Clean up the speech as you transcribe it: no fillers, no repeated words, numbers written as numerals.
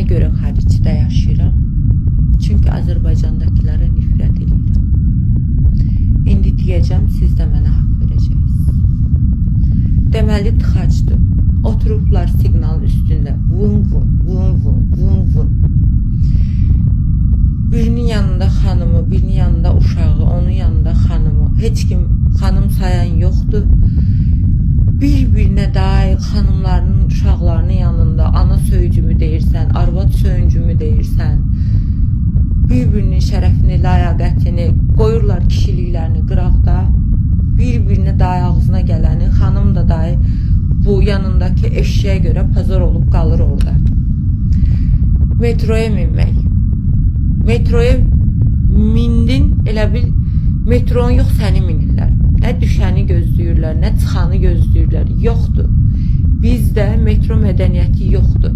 görə xaricdə yaşayıram? Çünki Azərbaycandakilərə nifrət edirəm. İndi deyəcəm, siz də mənə haqq verəcəksiniz. Deməli tıxacdır. Oturublar siqnalın üstündə. Vun vun, vun vun, vun vun. Birinin yanında xanımı, birinin yanında uşağı, onun yanında xanımı. Heç kim xanım sayan yoxdur. Bir-birinə dair xanımlarının, uşaqlarının yanında ana söyücümü deyirsən, arvad söyüncümü deyirsən. Bir-birinin şərəfini, ləyaqətini qoyurlar, kişiliklərini qıraqda. Bir-birinə dahi ağzına gələni, xanım da dahi bu yanındakı eşeğe görə pazar olub qalır orada. Metroya minmək. Metroya mindin, elə bil metron yox, səni minirlər. Nə düşəni gözləyirlər, nə çıxanı gözləyirlər. Yoxdur. Bizdə metro mədəniyyəti yoxdur.